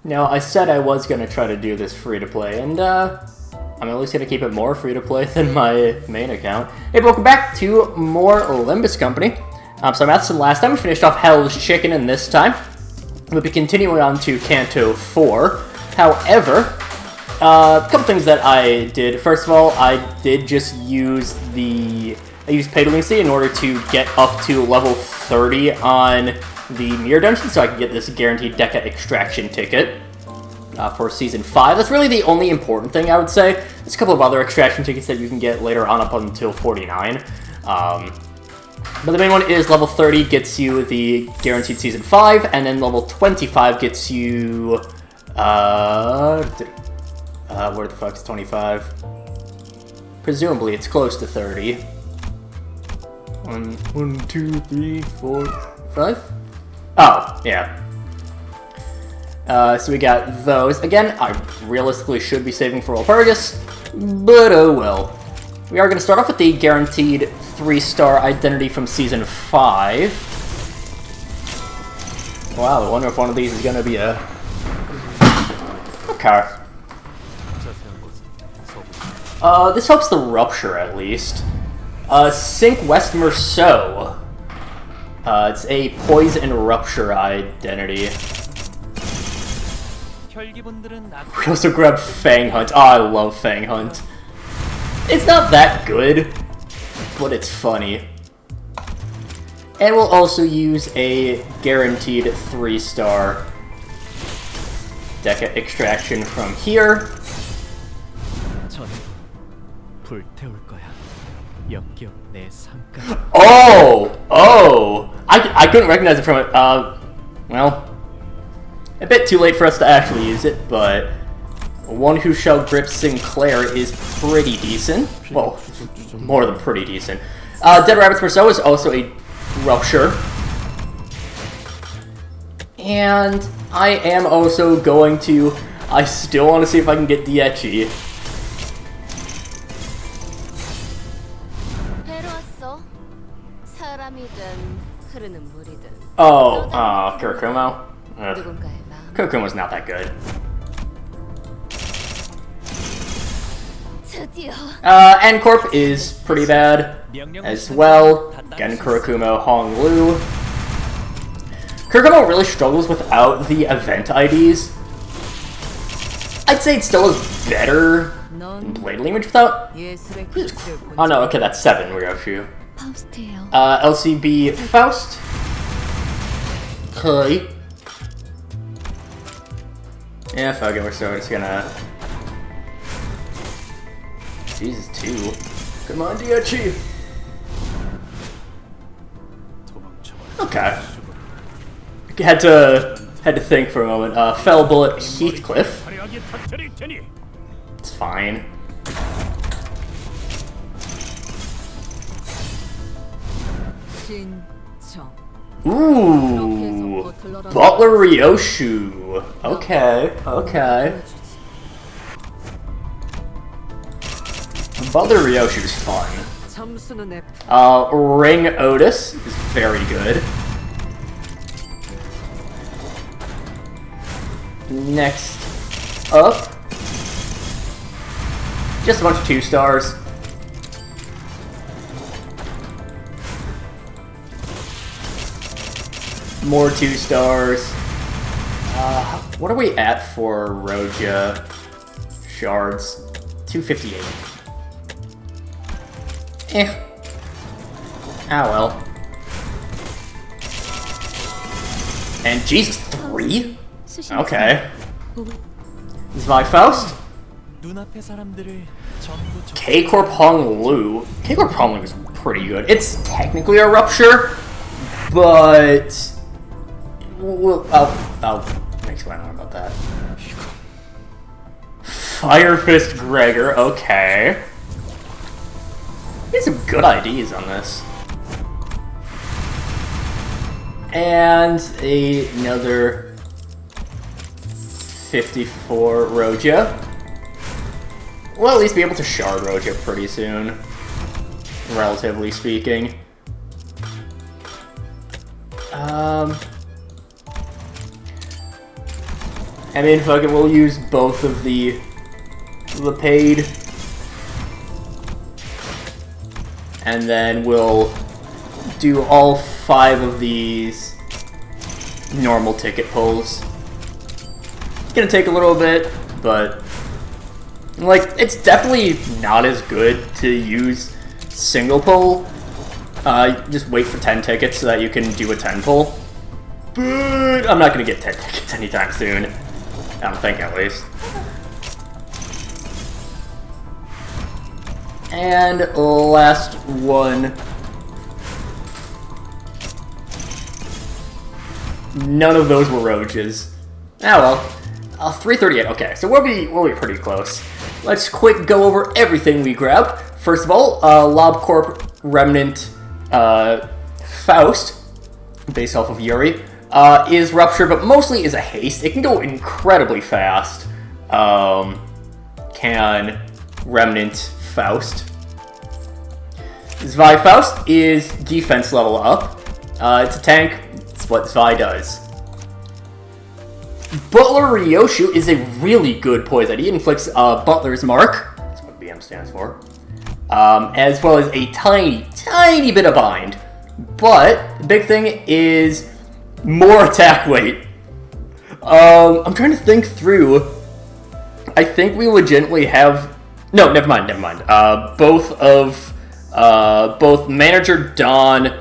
Now, I said I was going to try to do this free-to-play, and I'm at least going to keep it more free-to-play than my main account. Hey, welcome back to more Limbus Company. So Mathis, last time we finished off Hell's Chicken, and this time we'll be continuing on to Canto 4. However, a couple things that I did. First of all, I did just use I used Pay to Lucy in order to get up to level 30 on the Mirror Dungeon, so I can get this guaranteed Deca Extraction ticket for Season 5. That's really the only important thing, I would say. There's a couple of other extraction tickets that you can get later on up until 49. But the main one is level 30 gets you the guaranteed Season 5, and then level 25 gets you... where the fuck's 25? Presumably it's close to 30. 1, 2, 3, 4, 5? Oh, yeah. So we got those. Again, I realistically should be saving for Walpurgis, but oh well. We are going to start off with the guaranteed 3-star identity from Season 5. Wow, I wonder if one of these is going to be a... Okay. This helps the Rupture, at least. Sink West Merceau. It's a Poison Rupture identity. We also grab Fang Hunt. Oh, I love Fang Hunt. It's not that good, but it's funny. And we'll also use a guaranteed 3-star Deca Extraction from here. Oh! I couldn't recognize it from it. Well, a bit too late for us to actually use it, but One Who Shall Grip Sinclair is pretty decent. Well, more than pretty decent. Dead Rabbit's Merceau is also a Rupture. And I am also going to... I still want to see if I can get Dietchi. Oh, Kurakumo? Kurakumo's not that good. N-Corp is pretty bad as well. Again, Kurakumo, Hong Lu. Kurakumo really struggles without the event IDs. I'd say it still is better than Blade Lineage without... Oh no, okay, that's 7 Ryoshu. LCB Faust. Okay. Yeah, fuck it, we're still just gonna... Jesus, 2. Come on, Dietchi! Okay. Had to think for a moment. Fell Bullet Heathcliff. It's fine. Ooh! Butler Ryoshu. Okay, okay. Butler Ryoshu's fun. Ring Otis is very good. Next up, just a bunch of 2-stars. More 2-stars. What are we at for Roja shards? 258. Ah well. And Jesus, 3? Okay. Faust? K-Corp Hong Lu. K-Corp Hong Lu is pretty good. It's technically a Rupture, but... I'll explain more about that. Fire Fist Gregor, okay. He has some good IDs on this. And another 54 Roja. We'll at least be able to shard Roja pretty soon, relatively speaking. I mean, fuck it, we'll use both of the paid. And then we'll do all 5 of these normal ticket pulls. It's gonna take a little bit, but like, it's definitely not as good to use single pull. Just wait for 10 tickets so that you can do a 10 pull. But I'm not gonna get 10 tickets anytime soon. I don't think, at least. And last one. None of those were roaches. Oh well. 338. Okay, so we'll be pretty close. Let's quick go over everything we grabbed. First of all, LobCorp Remnant Faust, based off of Yuri, is Rupture, but mostly is a haste. It can go incredibly fast. Can Remnant Faust. Zwei Faust is defense level up. It's a tank. It's what Zwei does. Butler Ryoshu is a really good poison. He inflicts Butler's Mark. That's what BM stands for. As well as a tiny bit of bind. But the big thing is more attack weight. I'm trying to think through. I think we legitimately have... No, never mind. Both Manager Dawn,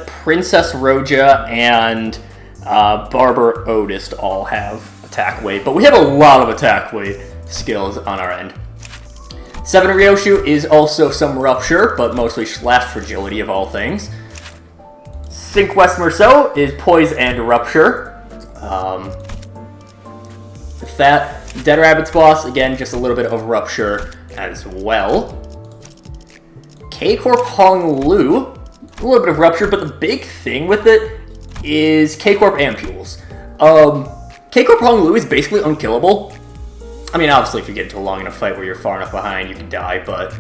Princess Roja, and Barber Otis all have attack weight, but we have a lot of attack weight skills on our end. 7 Ryoshu is also some Rupture, but mostly Slash Fragility of all things. 5 West Merceau is Poise and Rupture. With that, Dead Rabbit's boss, again, just a little bit of Rupture as well. K-Corp Hong Lu, a little bit of Rupture, but the big thing with it is K-Corp Ampules. K-Corp Hong Lu is basically unkillable. I mean, obviously, if you get into a long enough fight where you're far enough behind, you can die, but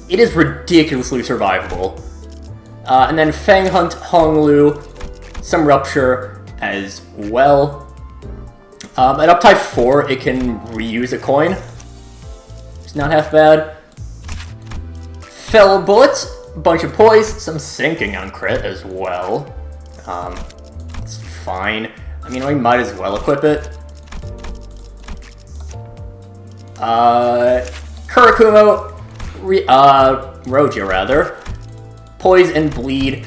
it is ridiculously survivable. And then Fang Hunt Hong Lu, some Rupture as well. At up type 4, it can reuse a coin. It's not half bad. Fellow Bullets, a bunch of poise, some sinking on crit as well. It's fine. I mean, we might as well equip it. Kurakumo, Roja rather. Poise and Bleed.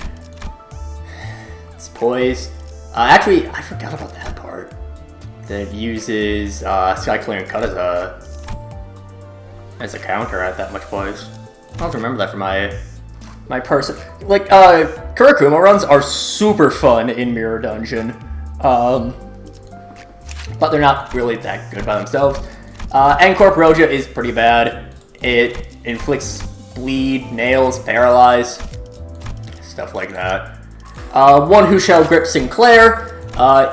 It's poise. Actually, I forgot about that part. That uses Sky Clearing Cut as a counter at that much poise. I'll have to remember that for my person. Like, Kurakumo runs are super fun in Mirror Dungeon. But they're not really that good by themselves. N-Corp Roja is pretty bad. It inflicts bleed, nails, paralyze, stuff like that. One Who Shall Grip Sinclair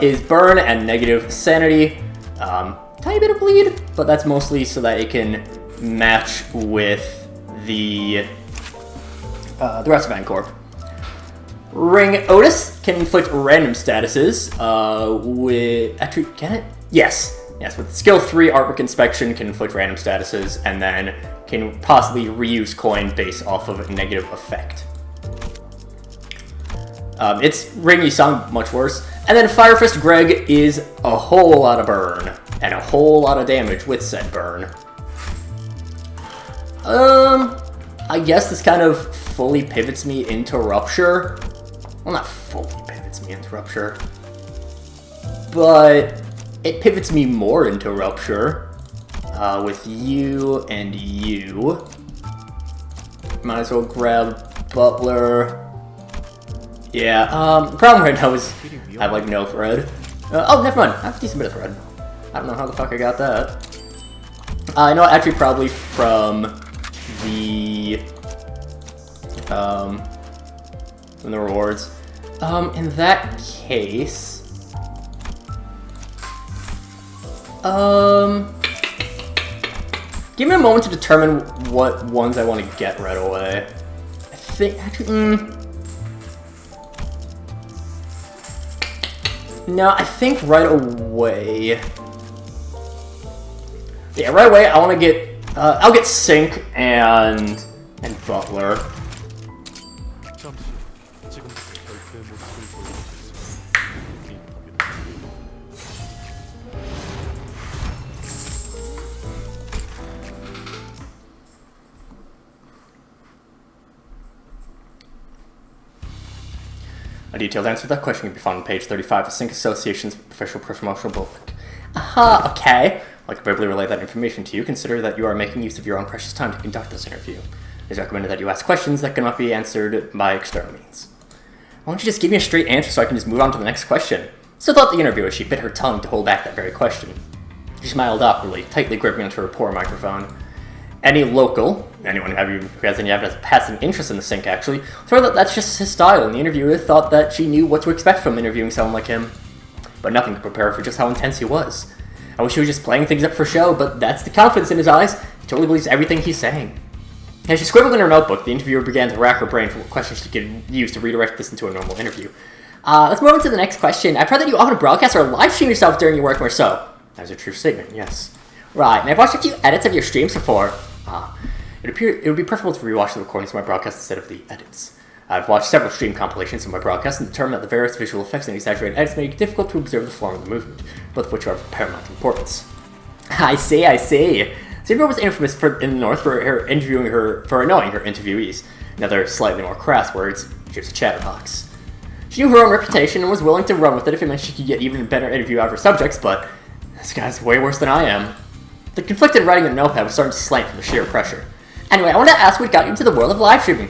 is burn and negative sanity. Tiny bit of bleed, but that's mostly so that it can match with the rest of N-Corp. Ring Otis can inflict random statuses with... Actually, can it? Yes. Yes, with skill 3, Artwork Inspection can inflict random statuses, and then can possibly reuse coin based off of a negative effect. Its Ringy sound much worse. And then Fire Fist Greg is a whole lot of burn, and a whole lot of damage with said burn. I guess this kind of fully pivots me into Rupture. Well, not fully pivots me into Rupture, but it pivots me more into Rupture with you and you. Might as well grab Butler. Yeah, the problem right now is I have like no thread. Oh, never mind. I have a decent bit of thread. I don't know how the fuck I got that. I know actually probably from the rewards. In that case, give me a moment to determine what ones I want to get right away. I think actually, No, I think right away. Yeah, right away I want to get. I'll get Sync and Butler. A detailed answer to that question can be found on page 35 of Sync Association's official promotional booklet. Aha, okay. I can verbally relay that information to you. Consider that you are making use of your own precious time to conduct this interview. It is recommended that you ask questions that cannot be answered by external means. Why don't you just give me a straight answer so I can just move on to the next question? So thought the interviewer. She bit her tongue to hold back that very question. She smiled awkwardly, tightly gripping onto her poor microphone. Any local, anyone who has any passing interest in the Sync actually, thought that that's just his style, and the interviewer thought that she knew what to expect from interviewing someone like him. But nothing could prepare her for just how intense he was. I wish he was just playing things up for show, but that's the confidence in his eyes. He totally believes everything he's saying. As she scribbled in her notebook, the interviewer began to rack her brain for what questions she could use to redirect this into a normal interview. Let's move on to the next question. I've heard that you often broadcast or live stream yourself during your work or so. That is a true statement, yes. Right, and I've watched a few edits of your streams before. It would be preferable to rewatch the recordings of my broadcast instead of the edits. I've watched several stream compilations of my broadcast and determined that the various visual effects and exaggerated edits make it difficult to observe the form of the movement, both of which are of paramount importance. I see. Zebra was infamous in the North for annoying her interviewees. In other slightly more crass words, she was a chatterbox. She knew her own reputation and was willing to run with it if it meant she could get even better interview out of her subjects, but this guy's way worse than I am. The conflicted writing in the notepad was starting to slant from the sheer pressure. Anyway, I want to ask what got you into the world of live streaming.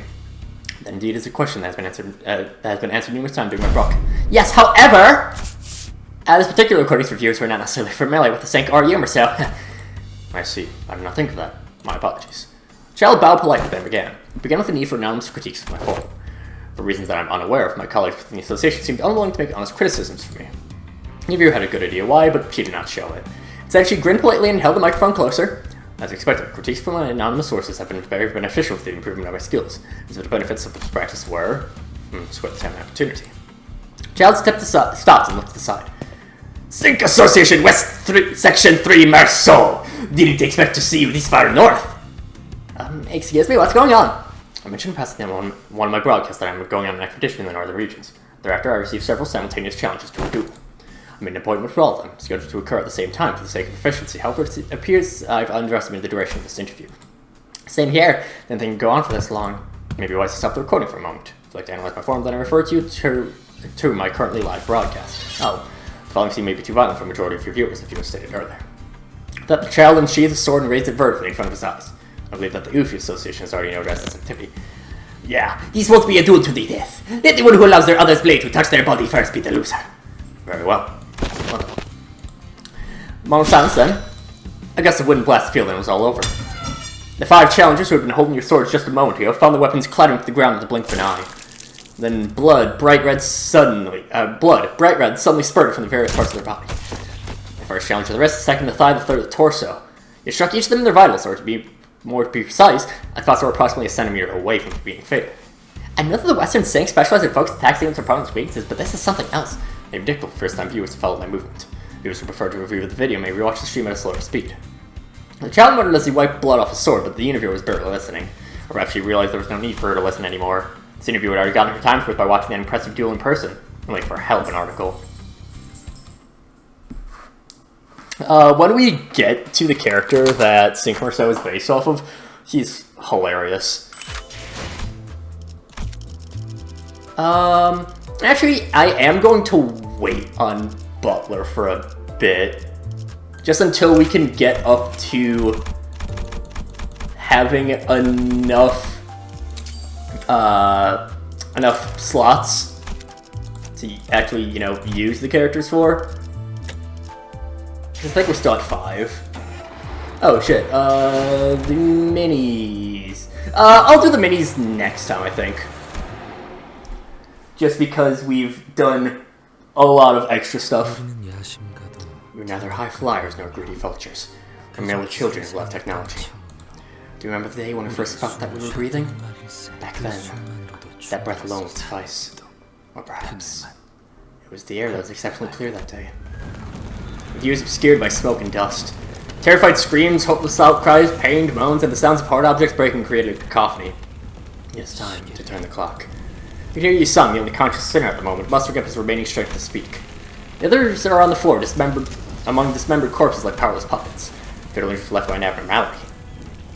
That indeed is a question that has been answered numerous times during my book. Yes, however, this particular recording's for viewers who are not necessarily familiar with the Sync or humor, so I see. I did not think of that. My apologies. Child bowed politely, then began. It began with the need for anonymous critiques of my form. For reasons that I'm unaware of, my colleagues within the association seemed unwilling to make honest criticisms for me. The interviewer had a good idea why, but she did not show it. Instead, she grinned politely and held the microphone closer. As expected, critiques from my anonymous sources have been very beneficial to the improvement of my skills, and so the benefits of this practice were sweat the time and opportunity. Child stopped and looked to the side. Sync Association West 3, Section 3 Marceau. Didn't expect to see you this far north. Excuse me, what's going on? I mentioned passing them on one of my broadcasts that I'm going on an expedition in the northern regions. Thereafter, I received several simultaneous challenges to a duel. I made an appointment for all of them, scheduled to occur at the same time for the sake of efficiency. However, it appears I've underestimated the duration of this interview. Same here. Didn't think it'd go on for this long. Maybe wise to stop the recording for a moment. If you'd like to analyze my form, then I refer you to my currently live broadcast. Oh, the following scene may be too violent for a majority of your viewers, if you had stated earlier. That the child unsheathed his sword and raised it vertically in front of his eyes. I believe that the UFI Association has already noticed this activity. Yeah, he's supposed to be a duel to the death. Let the one who allows their other's blade to touch their body first be the loser. Very well. Moment of silence then. I guess the wooden blast feeling was all over. The 5 challengers who had been holding your swords just a moment ago found their weapons clattering to the ground with the blink of an eye. Then bright red suddenly spurted from the various parts of their body. The first challenge to the wrist, the second the thigh, the third the torso. It struck each of them in their vitals, or to be precise, at spots that were approximately a centimeter away from being fatal. I know that the Western Sync specializes in focused attacks against their opponent's weaknesses, but this is something else. It may be difficult for first-time viewers to follow my movement. Viewers who prefer to review the video may rewatch the stream at a slower speed. The child muttered as he wiped blood off his sword, but the interviewer was barely listening. Or perhaps she realized there was no need for her to listen anymore. This interviewer had already gotten her time's worth by watching that impressive duel in person. I'm waiting for a hell of an article. When we get to the character that Sync Marceau is based off of, he's hilarious. Actually, I am going to wait on Butler for a bit. Just until we can get up to having enough slots to actually, use the characters for. I think we're still at 5. Oh shit, the minis. I'll do the minis next time, I think. Just because we've done a lot of extra stuff. We're neither high flyers nor greedy vultures. We're merely children who love technology. Do you remember the day when we first thought that we were breathing? Back then, that breath alone would suffice. Or perhaps, it It was the air that was exceptionally clear that day. The view was obscured by smoke and dust. Terrified screams, hopeless outcries, pained moans, and the sounds of hard objects breaking created a cacophony. It's time to turn the clock. You can hear Yi-sung, the only conscious sinner at the moment, mustering up his remaining strength to speak. The others are on the floor, among dismembered corpses like powerless puppets. Fiddlers left by an abnormality.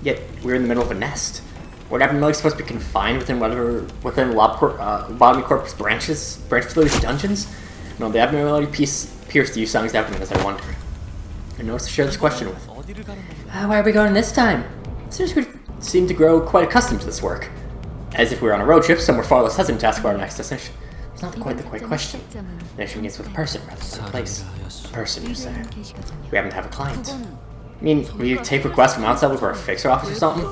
Yet, we're in the middle of a nest. We're not really supposed to be confined within lobotomy corpus branch facilities and dungeons? No, the abnormality pierced Yi-sung's abdomen as I wondered. I noticed to share this question with. Where are we going this time? We seem to grow quite accustomed to this work. As if we were on a road trip, some were far less hesitant to ask our next destination. It's not quite the question. The nation begins with a person rather than a place. A person, you say. We happen to have a client. I mean, will you take requests from outside for a fixer office or something?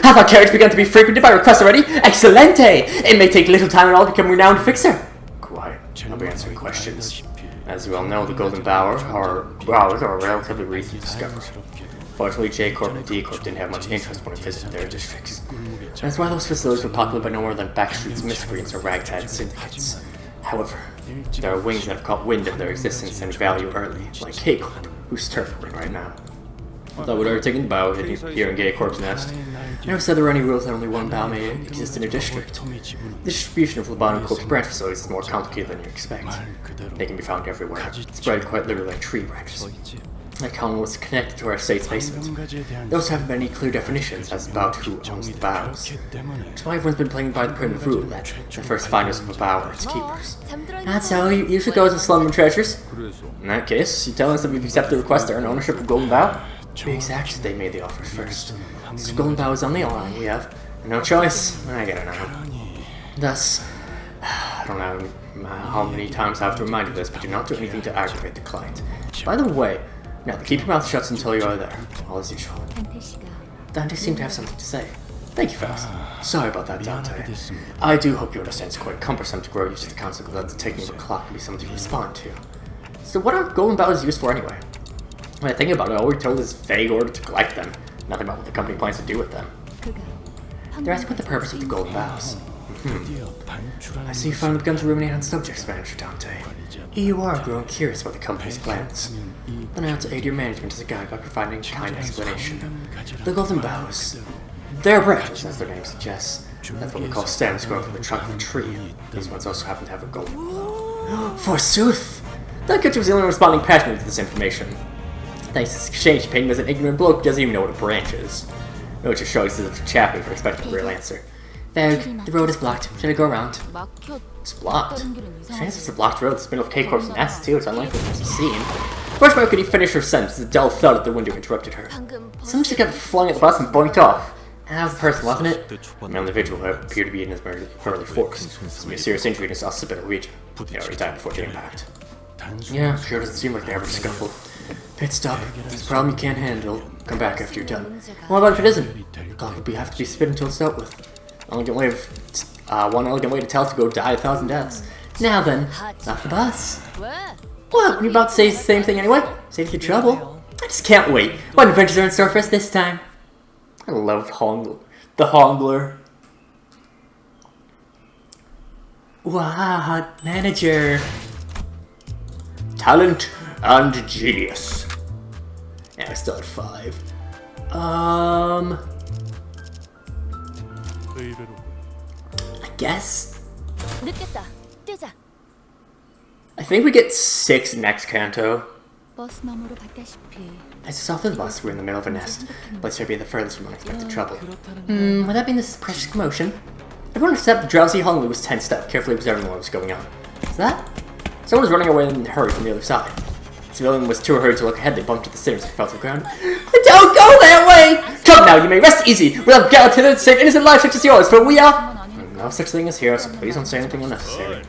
Have our carriage begun to be frequented by requests already? Excelente! It may take little time at all to become a renowned fixer. Quiet. I'll be answering questions. As you all know, the Golden Bowers are a relatively recent discovery. Fortunately, J Corp and D Corp didn't have much interest when we visited their districts. That's why those facilities were popular by no more than backstreets, miscreants, or ragtag syndicates. However, there are wings that have caught wind of their existence and value early, like K Corp, whose turf we're in right now. Although we're taking the bow here in Gay Corp's nest, I never said there were any rules that only one bow may exist in a district. The distribution of Lobotomy Corp's branch facilities is more complicated than you expect. They can be found everywhere, spread quite literally like tree branches. Like how one was connected to our state's basement. There also haven't been any clear definitions as about who owns the bows. That's why everyone's been playing by the primitive rule that the first finders of a bow are its keepers. That's how it usually goes with Slumber Treasures. In that case, you telling us that we've accepted the request to earn ownership of Golden Bow? To be exact, they made the offers first. So Golden Bow is on the line, we have no choice. I get it now. Thus, I don't know how many times I have to remind you of this, but do not do anything to aggravate the client. By the way, now keep your mouth shut until you are there, all as usual. Dante seemed to have something to say. Thank you, Faust. Sorry about that, Dante. I do hope you understand it's quite cumbersome to grow used to the concept that the ticking of a clock can be something to respond to. So what are Golden Bows used for anyway? When I think about it, all we're told is vague order to collect them. Nothing about what the company plans to do with them. They're asking what the purpose of the Golden Bows. I see you finally begun to ruminate on subjects, Manager Dante. You are growing curious about the company's plans. Then I ought to aid your management as a guide by providing a kind explanation. The Golden Bows. They're branches, as their name suggests. That's what we call stems growing from the trunk of a tree. These ones also happen to have a golden glow. Forsooth! Duncan was the only one responding passionately to this information. Thanks to this exchange, Peyton is an ignorant bloke who doesn't even know what a branch is. No, just shrugs as if chapping for expecting a real answer. Vogue, the road is blocked. Should I go around? It's blocked. Strange, it's a blocked road. It's been with K Corp's nest too. It's unlikely to be seen. First, why could he finish her sentence? A dull thud at the window interrupted her. Someone just got flung at the bus and boinked off. And that was the person, wasn't it? The male individual appeared to be in his early 40s. It's a serious injury in his occipital region. He already died before the impact. Yeah, sure doesn't seem like the average scuffle. Pit stop. It's a problem you can't handle. Come back after you're done. What about if it isn't? The clock would have to be spit until it's dealt with. One elegant way to tell it to go die 1,000 deaths. Now then, off the bus. What? Were you about to say the same thing anyway? Save you trouble. I just can't wait. What adventures are in store for us this time? I love the Hongler. Wow, manager. Talent and genius. Yeah, I still at 5. I guess. I think we get 6 next canto. As you saw through the bus, we're in the middle of a nest. Place should be the furthest from unexpected trouble. Would that mean this is precious commotion? Everyone except drowsy Honglu was tensed up, carefully observing what was going on. Is that? Someone was running away in a hurry from the other side. The civilian was too hurried to look ahead. They bumped into the stairs and fell to the ground. Don't go that way! Come now, you may rest easy. We'll have gathered to save innocent lives such as yours, for we are... No such thing as here, so please don't say anything unnecessary.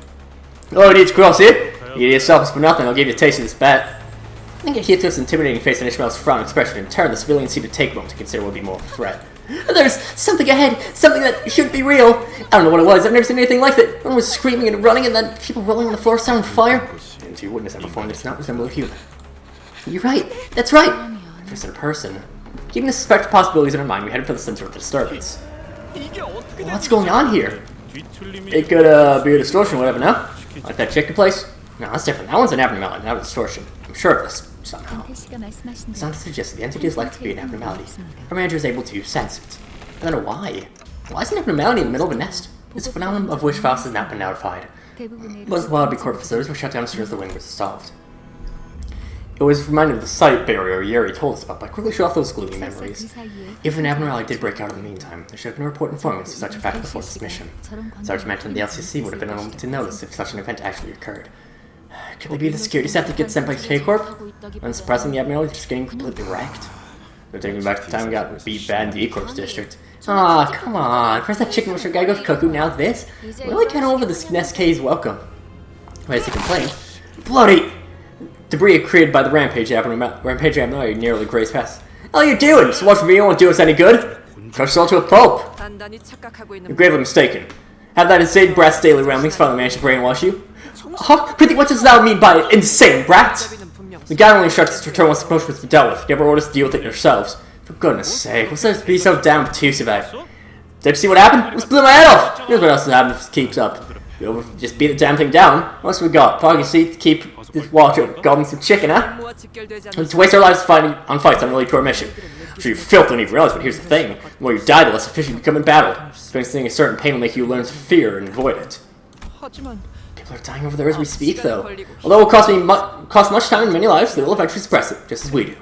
Oh, you need to cross here? You need yourself for nothing. I'll give you a taste of this bet. I think Akito's intimidating face and Ishmael's frown expression in turn, the civilians seemed to take a moment to consider what would be more of a threat. There's something ahead, something that shouldn't be real. I don't know what it was, I've never seen anything like that. Everyone was screaming and running, and then people rolling on the floor sounding fire. Didn't you witness that before? Does not resemble a human. You're right, that's right. If a person. Keeping the suspected possibilities in our mind, we headed for the center of the disturbance. What's going on here? It could be a distortion or whatever now. Like that chicken place? No, that's different. That one's an abnormality, not a distortion. I'm sure of this, somehow. It's not to suggest that the entity is likely to be an abnormality. Our manager is able to sense it. I don't know why. Why is an abnormality in the middle of a nest? It's a phenomenon of which Faust has not been notified. Most Wild Corp facilities were shut down as soon as the wind was dissolved. It was reminded of the sight barrier Yuri told us about, but I quickly shut off those gloomy memories. If an abnormality did break out in the meantime, there should have been a report informing us of such a fact before this mission. Sergeant mentioned the LCC would have been able to notice if such an event actually occurred. Could they be the security staff that gets sent by K-Corp? Unsuppressing the abnormality, just getting completely wrecked? They're taking me back to the time we got beat bad in the E-Corp's district. Aw, come on. First that chicken wisher guy goes cuckoo, now this? Really kind of over this Nest-K's welcome. Why does he complain? Bloody debris created by the rampage abnormality nearly grazed past. How are you doing? Just watching video won't do us any good? Crush us all to a pulp. You're gravely mistaken. Have that insane brat's daily ramblings finally managed to brainwash you? Huh? Pretty, what does that mean by insane brat? The guy only instructs us to return once the promotion has been dealt with. You never orders to deal with it yourselves. For goodness sake, what's there to be so damn obtuse about? Did you see what happened? It just blew my head off! Here's what else has happened if it keeps up. You'll just beat the damn thing down. What's we got? Foggy seat to keep this watch over. Gobbling some chicken, huh? To waste our lives fighting on fights unrelated to our mission. I'm sure you filth don't even realize, but here's the thing. The more you die, the less efficient you become in battle. Experiencing a certain pain will make you learn to fear and avoid it. People are dying over there as we speak, though. Although it will cost much time and many lives, they will eventually suppress it, just as we do.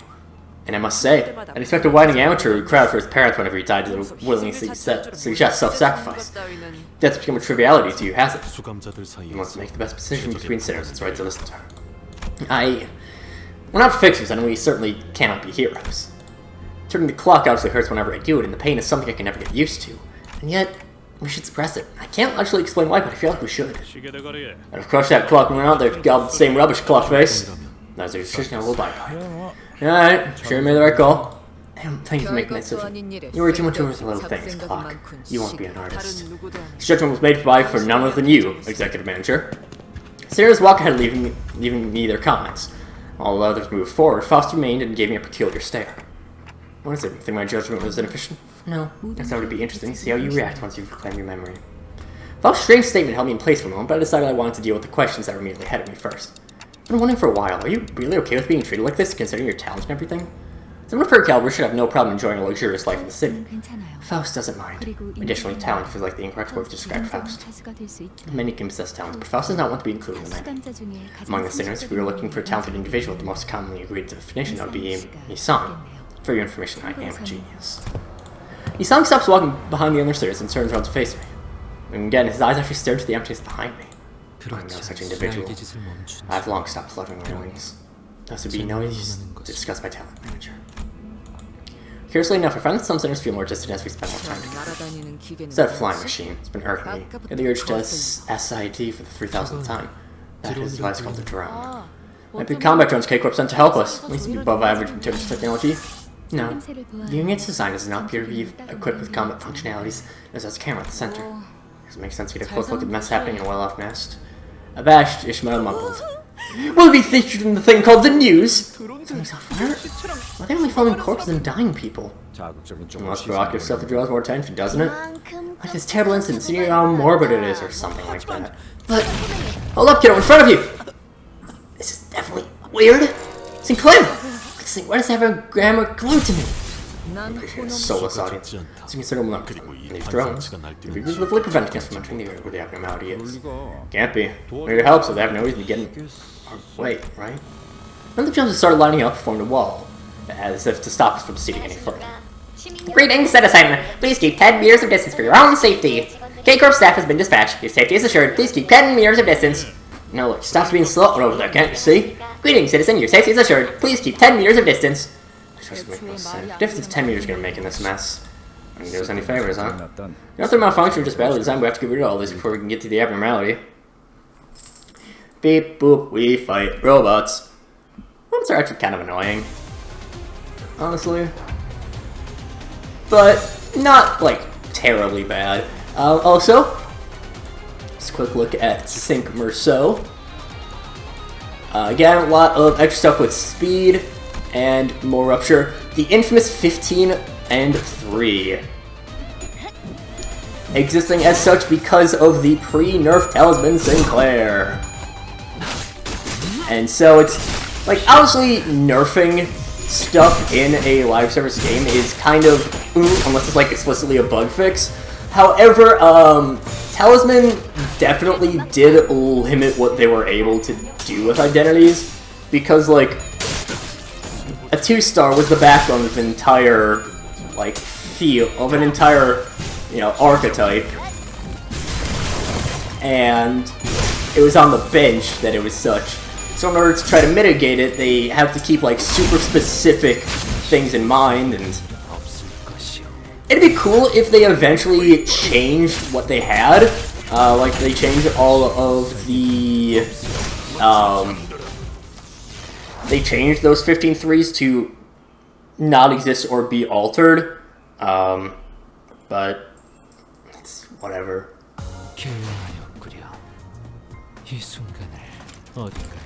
And I must say, I'd expect a whining amateur who crowd for his parents whenever he died to willingly suggest self-sacrifice. That's become a triviality to you, has it? You must make the best decision between sinners, it's right to listen to her. We're not fixers, and we certainly cannot be heroes. Turning the clock obviously hurts whenever I do it, and the pain is something I can never get used to. And yet, we should suppress it. I can't actually explain why, but I feel like we should. I'd crush that clock and run out there, gobble the same rubbish, clock face. That's a decision I will abide by. Alright, sure you made the right call. Thank you for making that decision. You worry too much over the little things, clock. You won't be an artist. This judgment was made by for none other than you, executive manager. Sarah's walk ahead, leaving me their comments. All the others moved forward. Faust remained and gave me a peculiar stare. What is it? Think my judgment was inefficient? No. I thought it would be interesting to see how you react once you've reclaimed your memory. Faust's strange statement held me in place for a moment, but I decided I wanted to deal with the questions that were immediately ahead of me first. I've been wondering for a while, are you really okay with being treated like this, considering your talent and everything? Someone of her caliber should have no problem enjoying a luxurious life in the city. Faust doesn't mind. Additionally, talent feels like the incorrect word to describe Faust. Many can possess talent, but Faust does not want to be included in that. Among the sinners, if we were looking for a talented individual, the most commonly agreed definition would be Nissan. For your information, I am a genius. Nissan stops walking behind the other sinners and turns around to face me. And again, his eyes actually stare to the emptiness behind me. I'm no such individual. I've long stopped fluttering my wings. Thus would be no use to discuss my talent, manager. Curiously enough, I find that some sinners feel more distant as we spend more time together. It's that flying machine. It's been irking me. I had the urge to SID for the 3,000th time. That is device called the drone. Might be combat drones K-Corp sent to help us. At least be above average in terms of technology. No. Viewing its design does not appear to be equipped with combat functionalities, as has a camera at the center. Does it make sense to get a close look at the mess happening in a well-off nest? Abashed, Ishmael mumbled. Will it be featured in the thing called the news? Something's on fire? Why are they only filming corpses and dying people? The most provocative stuff that draws more attention, doesn't it? Like this terrible incident, seeing how morbid it is, or something like that. But, hold up, kiddo, in front of you! This is definitely weird. Sinclair! Why does it have a grammar glued to me? I'm pretty sure it's a soulless audience. It's a considerable number. And these drones, they're visibly preventing us from entering the area where the abnormality is. Can't be. Maybe it helps if they have no reason to get in our way, right? Then the drones started lining up, formed a wall, as if to stop us from proceeding any further. Greetings, citizen! Please keep 10 meters of distance for your own safety. K-Corp staff has been dispatched. Your safety is assured. Please keep 10 meters of distance. No, look, stop being slow over there, can't you see? Greetings, citizen. Your safety is assured. Please keep 10 meters of distance. Just make no sense. What difference is 10 meters going to make in this mess? I can do us any favors, huh? Not they're malfunction, just badly designed. We have to get rid of all this before we can get to the abnormality. Beep, boop, we fight robots. Robots are actually kind of annoying. Honestly. But not, like, terribly bad. Also, just a quick look at Sync Merceau. Again, a lot of extra stuff with speed and more rupture. The infamous 15 and 3. existing as such because of the pre-nerf Talisman Sinclair. And so it's, like, obviously nerfing stuff in a live service game is kind of, unless it's, like, explicitly a bug fix. However, Talisman definitely did limit what they were able to do with identities, because, like, a 2-star was the backbone of an entire, like, of an entire, you know, archetype, and it was on the bench that it was such. So in order to try to mitigate it, they have to keep, like, super specific things in mind, and it'd be cool if they eventually changed what they had. Like, they changed all of the, they changed those 15 threes to not exist or be altered. But it's whatever.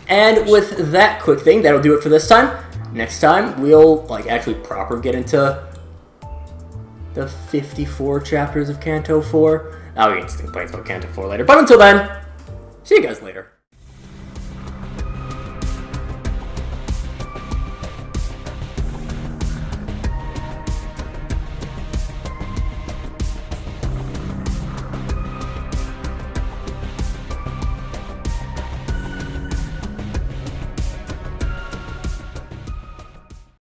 And with that quick thing, that'll do it for this time. Next time, we'll, like, actually proper get into the 54 chapters of Canto 4. I'll get to complaints about Canto 4 later. But until then, see you guys later.